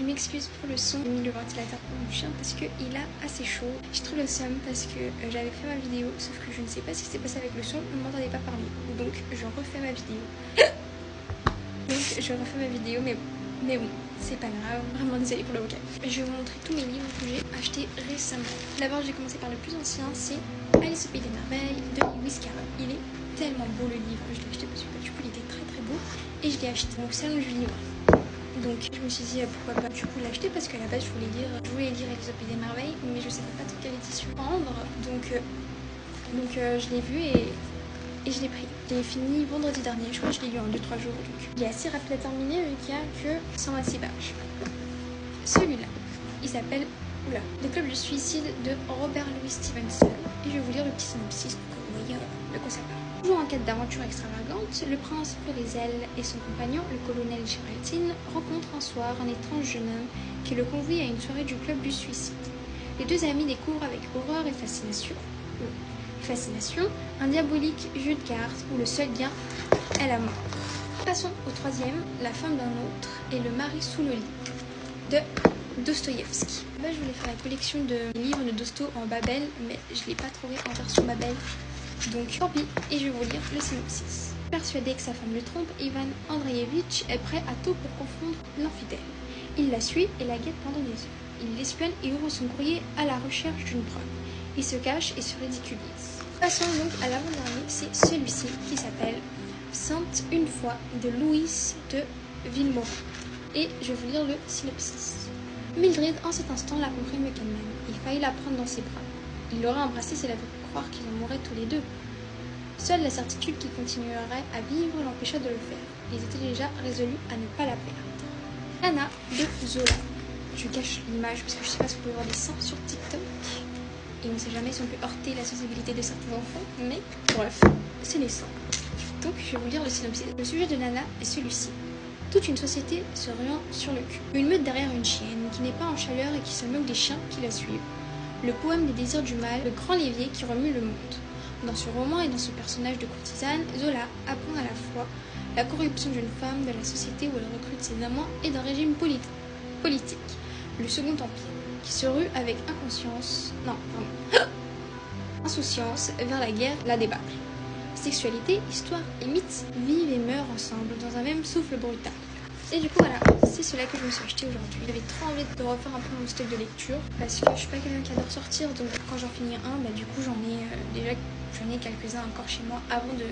Je m'excuse pour le son. J'ai mis le ventilateur pour mon chien parce qu'il a assez chaud. J'ai trop le seum parce que j'avais fait ma vidéo, sauf que je ne sais pas ce qui s'est passé avec le son, on ne m'entendait pas parler. Donc je refais ma vidéo. Mais bon, c'est pas grave, vraiment désolée pour le vocab. Je vais vous montrer tous mes livres que j'ai achetés récemment. D'abord, j'ai commencé par le plus ancien, c'est Alice au Pays des Merveilles de Lewis Carroll. Il est tellement beau le livre, je l'ai acheté parce que du coup il était très très beau et je l'ai acheté au salon du livre. Donc je me suis dit pourquoi pas du coup l'acheter parce qu'à la base je voulais lire Alice au Pays des Merveilles mais je savais pas de quelle édition prendre donc je l'ai vu et je l'ai pris. Je l'ai fini vendredi dernier, je crois que je l'ai lu en 2-3 jours donc il est assez rapide à terminer vu qu'il n'y a que 126 pages. Celui-là, il s'appelle Le Club du Suicide de Robert Louis Stevenson et je vais vous lire le petit synopsis pour que vous voyez de quoi ça parle. Toujours en quête d'aventure extravagante, le prince Florizel et son compagnon, le colonel Géraldine, rencontrent un soir un étrange jeune homme qui le convie à une soirée du Club du Suicide. Les deux amis découvrent avec horreur et fascination un diabolique jeu de cartes où le seul gain est la mort. Passons au troisième, La femme d'un autre et le mari sous le lit de Dostoïevski. Là, je voulais faire la collection de livres de Dosto en Babel, mais je ne l'ai pas trouvé en version Babel. Donc tant pis, et je vais vous lire le synopsis. Persuadé que sa femme le trompe, Ivan Andreevitch est prêt à tout pour confondre l'infidèle. Il la suit et la guette pendant des heures. Il l'espionne et ouvre son courrier à la recherche d'une preuve. Il se cache et se ridiculise. Passons donc à l'avant-dernier, c'est celui-ci qui s'appelle Sainte une fois de Louis de Villemorin. Et je vais vous lire le synopsis. Mildred, en cet instant, l'a compris mieux qu'elle-même. Il faillit la prendre dans ses bras. Il l'aurait embrassée s'il avait pu croire qu'ils en mourraient tous les deux. Seule la certitude qu'ils continueraient à vivre l'empêcha de le faire. Ils étaient déjà résolus à ne pas la perdre. Anna de Zola. Je cache l'image parce que je sais pas si vous pouvez voir des seins sur TikTok. Et on ne sait jamais si on peut heurter la sensibilité de certains enfants, mais bref, c'est les seins. Donc je vais vous lire le synopsis. Le sujet de Nana est celui-ci. Toute une société se ruant sur le cul. Une meute derrière une chienne qui n'est pas en chaleur et qui se moque des chiens qui la suivent. Le poème des désirs du mal, le grand lévier qui remue le monde. Dans ce roman et dans ce personnage de courtisane, Zola apprend à la fois la corruption d'une femme, de la société où elle recrute ses amants et d'un régime politique, le Second Empire, qui se rue avec insouciance vers la guerre, la débâcle. Sexualité, histoire et mythes vivent et meurent ensemble dans un même souffle brutal. Et du coup voilà, c'est cela que je me suis acheté aujourd'hui. J'avais trop envie de refaire un peu mon stock de lecture parce que je suis pas quelqu'un qui adore sortir, donc quand j'en finis un, du coup j'en ai quelques-uns encore chez moi avant de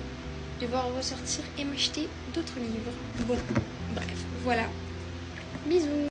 devoir ressortir et m'acheter d'autres livres. Bon, bref, voilà. Bisous.